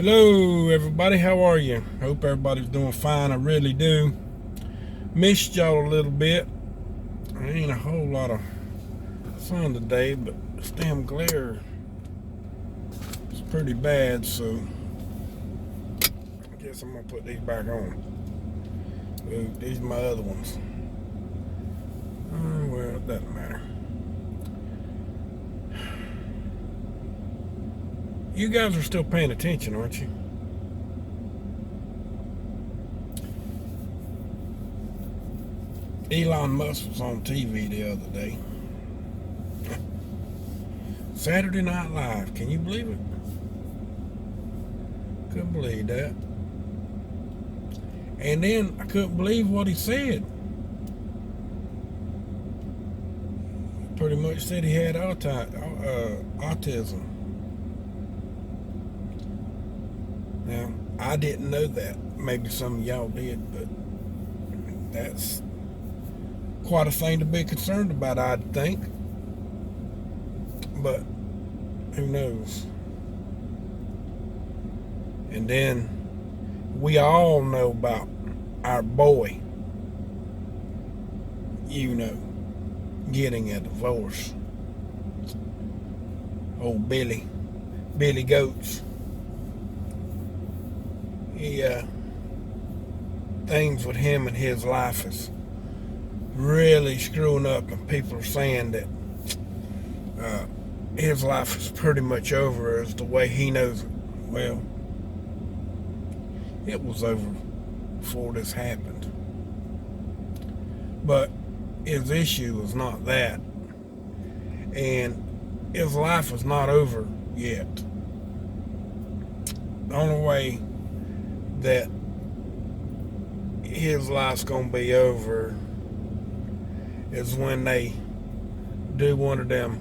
Hello everybody, how are you? Hope everybody's doing fine. I really do. Missed y'all a little bit. There ain't a whole lot of sun today, but this damn glare is pretty bad, so I guess I'm gonna put these back on. Ooh, these are my other ones. Well, it doesn't matter. You guys are still paying attention, aren't you? Elon Musk was on TV the other day. Saturday Night Live. Can you believe it? Couldn't believe that. And then I couldn't believe what he said. Pretty much said he had autism. Now, I didn't know that. Maybe some of y'all did, but that's quite a thing to be concerned about, I'd think. But who knows? And then we all know about our boy, getting a divorce. Old Billy Goats. Things with him and his life is really screwing up, and people are saying that his life is pretty much over as the way he knows it. Well, it was over before this happened. But his issue was not that. And his life is not over yet. The only way that his life's gonna be over is when they do one of them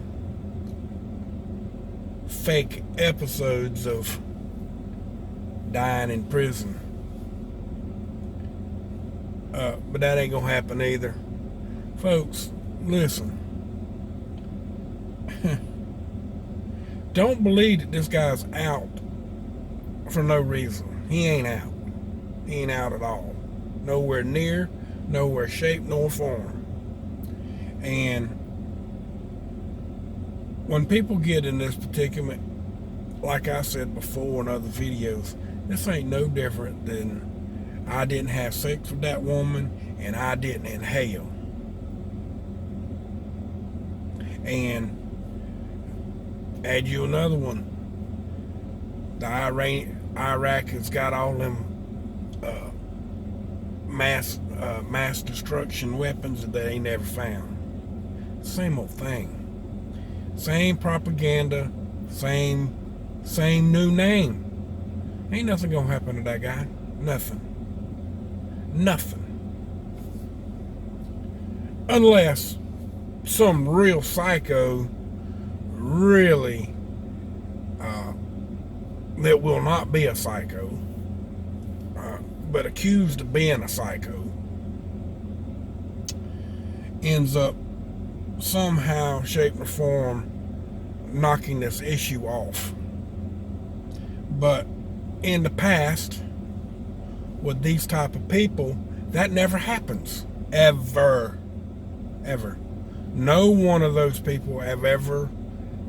fake episodes of dying in prison. But that ain't gonna happen either. Folks, listen. Don't believe that this guy's out for no reason. He ain't out. He ain't out at all. Nowhere near, nowhere shape nor form. And when people get in this predicament, like I said before in other videos, this ain't no different than I didn't have sex with that woman and I didn't inhale. And add you another one. The Iraq has got all them mass destruction weapons that they ain't never found. Same old thing. Same propaganda. Same new name. Ain't nothing gonna happen to that guy. Nothing. Unless some real psycho really that will not be a psycho, but accused of being a psycho, ends up somehow, shape, or form knocking this issue off. But in the past, with these type of people, that never happens. Ever. No one of those people have ever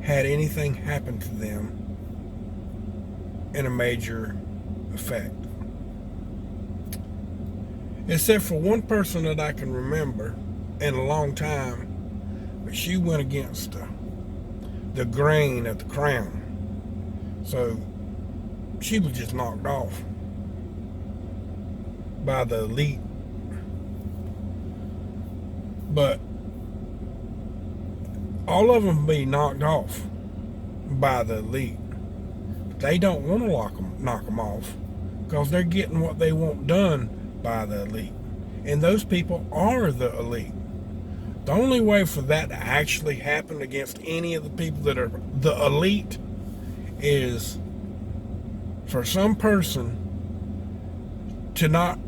had anything happen to them in a major effect. Except for one person that I can remember in a long time, but she went against the grain of the crown. So she was just knocked off by the elite. But all of them be knocked off by the elite. They don't want to knock them off because they're getting what they want done by the elite. And those people are the elite. The only way for that to actually happen against any of the people that are the elite is for some person to not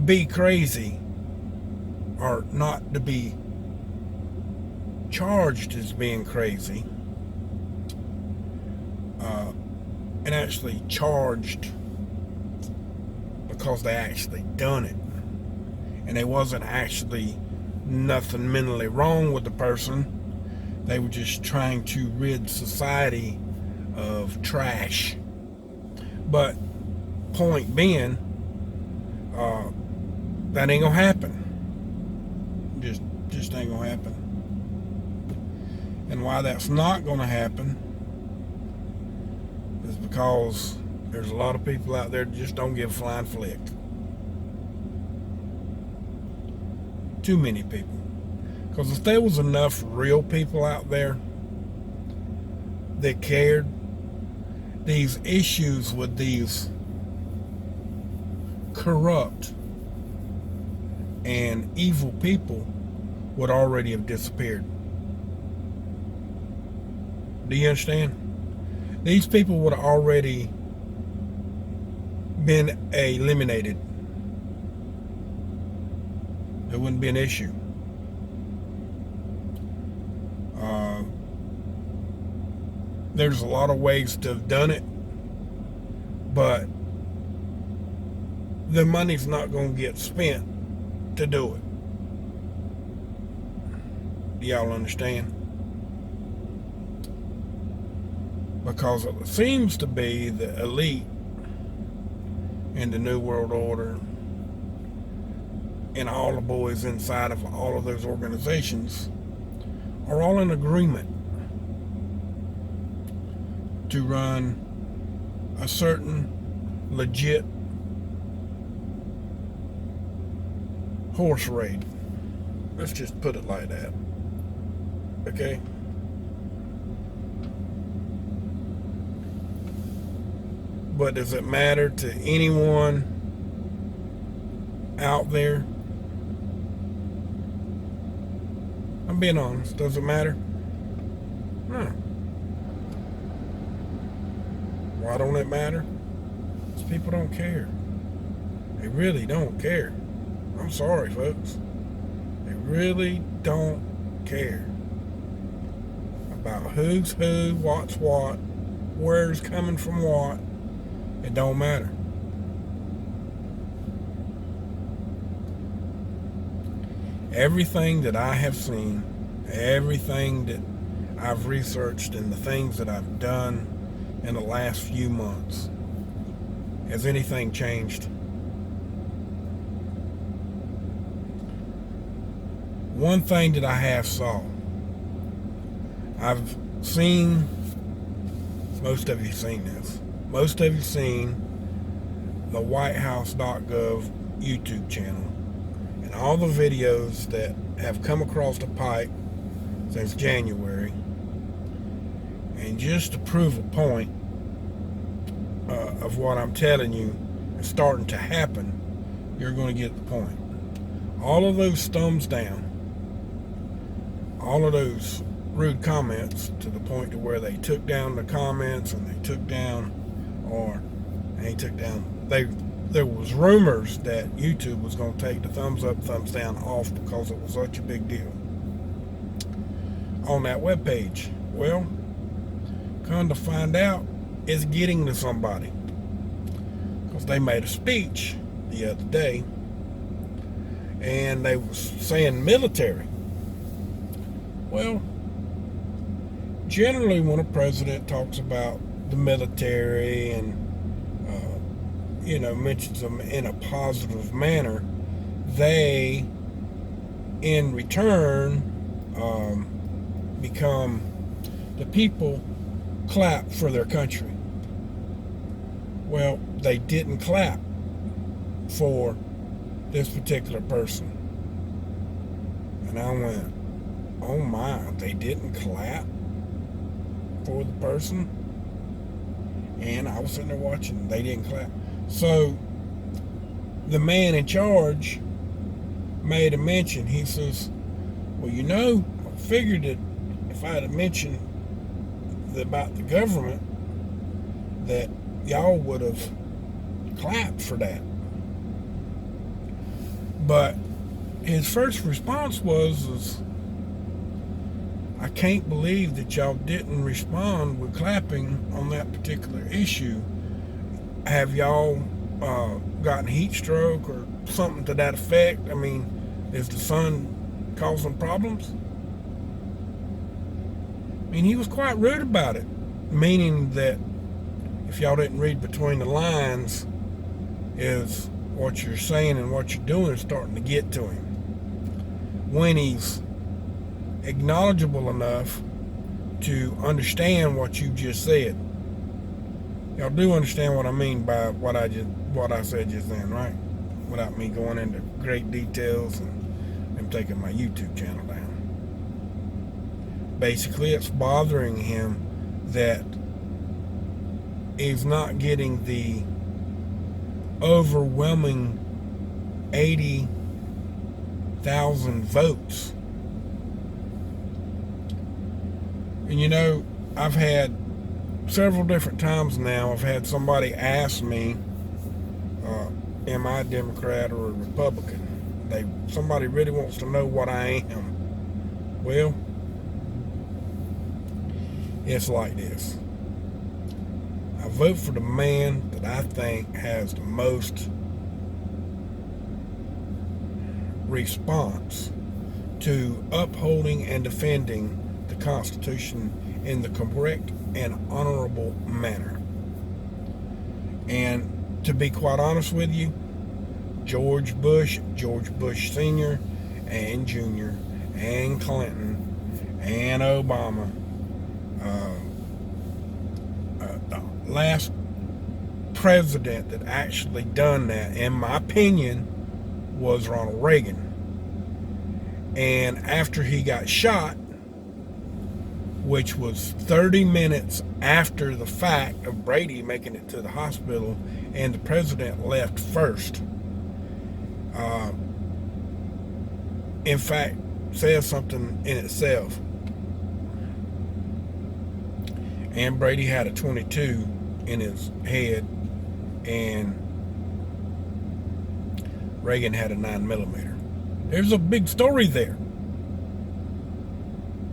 be crazy or not to be charged as being crazy, and actually charged because they actually done it. And there wasn't actually nothing mentally wrong with the person. They were just trying to rid society of trash. But point being, that ain't gonna happen. Just ain't gonna happen. And why that's not gonna happen is because there's a lot of people out there that just don't give a flying flick. Too many people. Because if there was enough real people out there that cared, these issues with these corrupt and evil people would already have disappeared. Do you understand? These people would have already been eliminated. It wouldn't be an issue. There's a lot of ways to have done it, but the money's not going to get spent to do it. Do y'all understand? Because it seems to be the elite in the New World Order and all the boys inside of all of those organizations are all in agreement to run a certain legit horse race. Let's just put it like that. Okay? But does it matter to anyone out there? I'm being honest. Does it matter? No. Why don't it matter? Because people don't care. They really don't care. I'm sorry, folks. They really don't care about who's who, what's what, where's coming from what. It don't matter. Everything that I have seen, everything that I've researched, and the things that I've done in the last few months, has anything changed? One thing that I have saw, I've seen, most of you seen this, most of you seen the whitehouse.gov YouTube channel and all the videos that have come across the pipe since January. And just to prove a point of what I'm telling you is starting to happen, you're going to get the point. All of those thumbs down, all of those rude comments, to the point to where they took down the comments, and they took down, there was rumors that YouTube was going to take the thumbs up, thumbs down off because it was such a big deal on that webpage. Well, come to find out, it's getting to somebody, because they made a speech the other day, and they was saying military. Well, generally when a president talks about the military and mentions them in a positive manner, they in return become the people clap for their country. Well, they didn't clap for this particular person. And I went, oh my, they didn't clap for the person? And I was sitting there watching, they didn't clap. So the man in charge made a mention. He says, well, I figured that if I had mentioned about the government, that y'all would have clapped for that. But his first response was, I can't believe that y'all didn't respond with clapping on that particular issue. Have y'all gotten heat stroke or something to that effect? I mean, is the sun causing problems? I mean, he was quite rude about it, meaning that if y'all didn't read between the lines, is what you're saying and what you're doing is starting to get to him. When he's acknowledgeable enough to understand what you just said. Y'all do understand what I mean by what I said just then, right? Without me going into great details and taking my YouTube channel down. Basically, it's bothering him that he's not getting the overwhelming 80,000 votes. And you know, I've had several different times now, I've had somebody ask me, am I a Democrat or a Republican? Somebody really wants to know what I am. Well, it's like this. I vote for the man that I think has the most response to upholding and defending the Constitution in the correct and honorable manner. And to be quite honest with you, George Bush Sr. and Jr. and Clinton and Obama, the last president that actually done that, in my opinion, was Ronald Reagan. And after he got shot, which was 30 minutes after the fact of Brady making it to the hospital, and the president left first. In fact, says something in itself. And Brady had a .22 in his head, and Reagan had a 9mm. There's a big story there,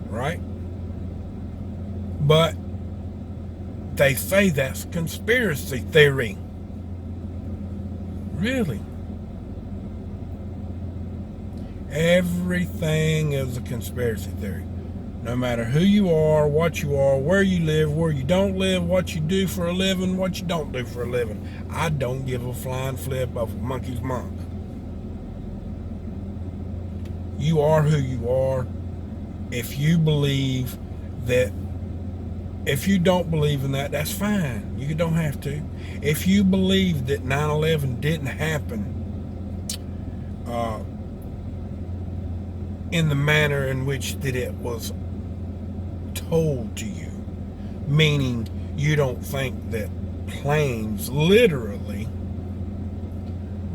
right? But they say that's conspiracy theory. Really? Everything is a conspiracy theory. No matter who you are, what you are, where you live, where you don't live, what you do for a living, what you don't do for a living. I don't give a flying flip of a monkey's monk. You are who you are. If you believe that, if you don't believe in that, that's fine. You don't have to. If you believe that 9/11 didn't happen in the manner in which that it was told to you, meaning you don't think that planes literally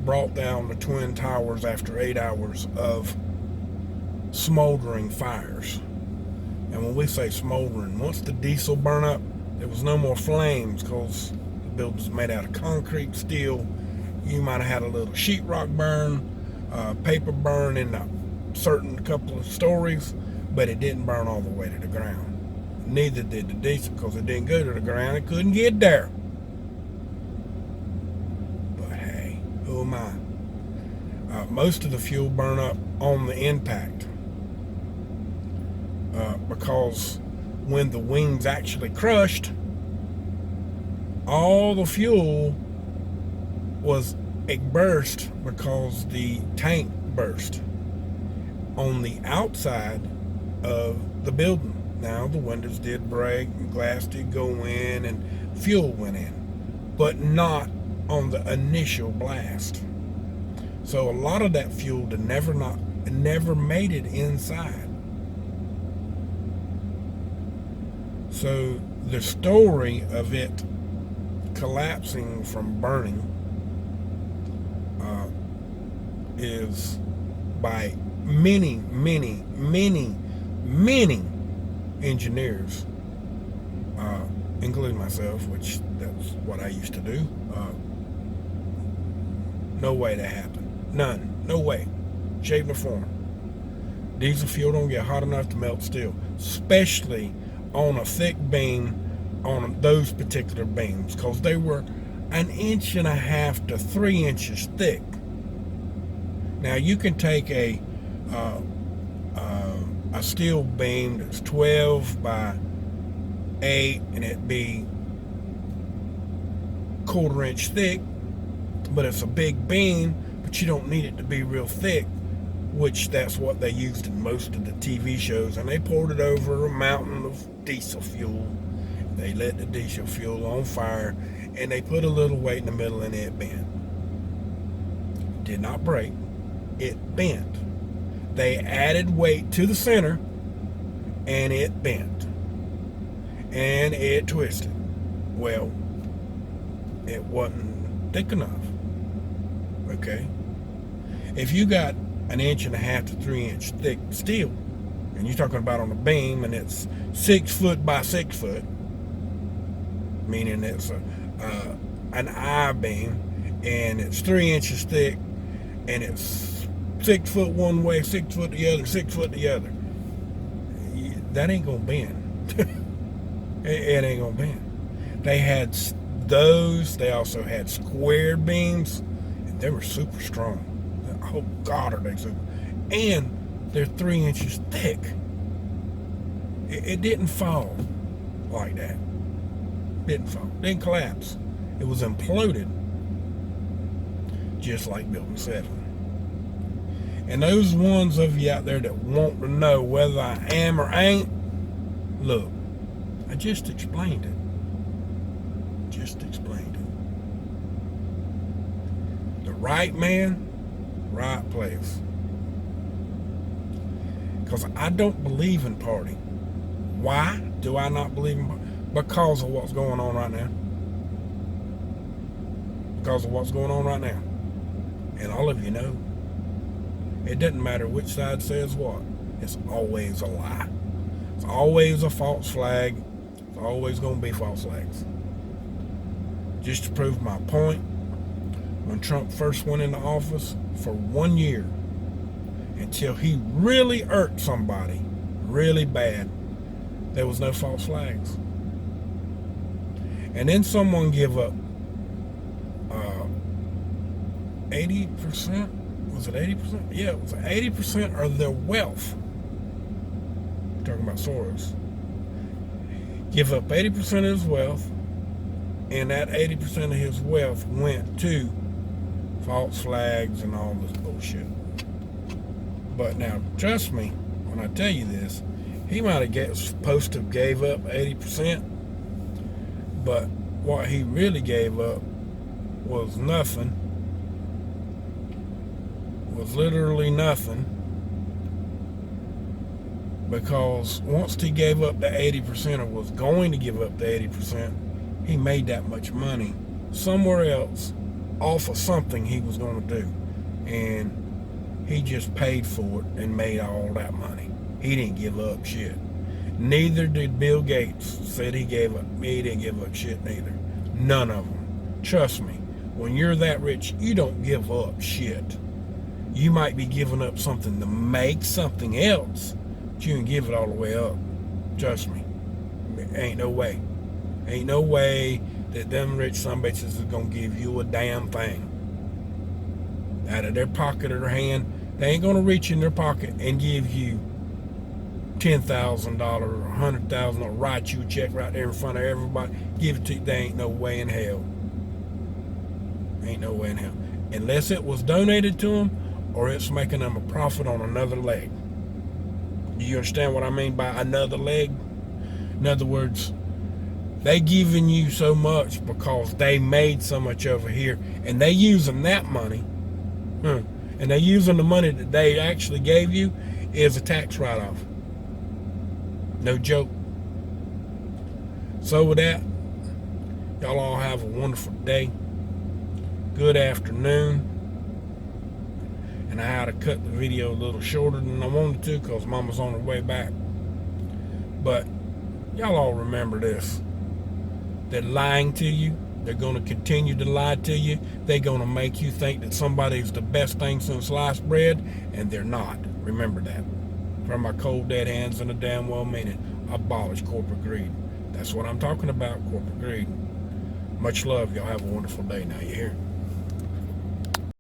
brought down the Twin Towers after 8 hours of smoldering fires. And when we say smoldering, once the diesel burned up, there was no more flames, because the building's made out of concrete, steel. You might have had a little sheetrock burn, paper burn in a certain couple of stories, but it didn't burn all the way to the ground. Neither did the diesel, because it didn't go to the ground. It couldn't get there. But hey, who am I? Most of the fuel burned up on the impact, because when the wings actually crushed, all the fuel was, it burst because the tank burst on the outside of the building. Now the windows did break, and glass did go in, and fuel went in, but not on the initial blast. So a lot of that fuel never made it inside. So the story of it collapsing from burning is by many engineers, including myself, which that's what I used to do. No way that happened. None. No way. Shape or form. Diesel fuel don't get hot enough to melt steel, especially on a thick beam, on those particular beams, because they were 1.5 to 3 inches thick. Now you can take a steel beam that's 12 by 8 and it be 1/4 inch thick, but it's a big beam, but you don't need it to be real thick, which that's what they used in most of the TV shows. And they poured it over a mountain of diesel fuel. They lit the diesel fuel on fire, and they put a little weight in the middle, and it bent. Did not break. It bent. They added weight to the center, and it bent. And it twisted. Well, it wasn't thick enough. Okay? If you got 1.5 to 3 inch thick steel, and you're talking about on a beam, and it's 6 foot by 6 foot, meaning it's an I-beam, and it's 3 inches thick, and it's 6 foot one way, 6 foot the other, 6 foot the other. That ain't gonna bend. It ain't gonna bend. They had those. They also had square beams, and they were super strong. Oh God, are they super? And they're 3 inches thick. It didn't fall like that. Didn't fall. Didn't collapse. It was imploded, just like Building 7. And those ones of you out there that want to know whether I am or ain't, look, I just explained it. Just explained it. The right man, right place. Because I don't believe in party. Why do I not believe in party? Because of what's going on right now. Because of what's going on right now. And all of you know, it doesn't matter which side says what. It's always a lie. It's always a false flag. It's always going to be false flags. Just to prove my point, when Trump first went into office, for 1 year, until he really irked somebody really bad, there was no false flags. And then someone give up 80%. Was it 80%? Yeah, it was 80% of their wealth. We're talking about Soros. Give up 80% of his wealth, and that 80% of his wealth went to false flags and all this bullshit. But now, trust me when I tell you this, he might have supposed to gave up 80%, but what he really gave up was nothing. Was literally nothing, because once he gave up the 80%, or was going to give up the 80%, he made that much money somewhere else off of something he was going to do, and he just paid for it and made all that money. He didn't give up shit. Neither did Bill Gates. Said he didn't give up shit neither. None of them. Trust me, when you're that rich, you don't give up shit. You might be giving up something to make something else, but you can give it all the way up. Trust me. Ain't no way. Ain't no way that them rich sumbitches is going to give you a damn thing. Out of their pocket or their hand, they ain't going to reach in their pocket and give you $10,000 or $100,000 or write you a check right there in front of everybody. Give it to you. There ain't no way in hell. Ain't no way in hell. Unless it was donated to them, or it's making them a profit on another leg. Do you understand what I mean by another leg? In other words, they giving you so much because they made so much over here, and they using that money, and they using the money that they actually gave you is a tax write-off. No joke. So with that, y'all all have a wonderful day. Good afternoon. And I had to cut the video a little shorter than I wanted to because Mama's on her way back. But y'all all remember this. They're lying to you. They're going to continue to lie to you. They're going to make you think that somebody's the best thing since sliced bread, and they're not. Remember that. from my cold dead hands and a damn well meaning. Abolish corporate greed. That's what I'm talking about, corporate greed. Much love. Y'all have a wonderful day now. You hear?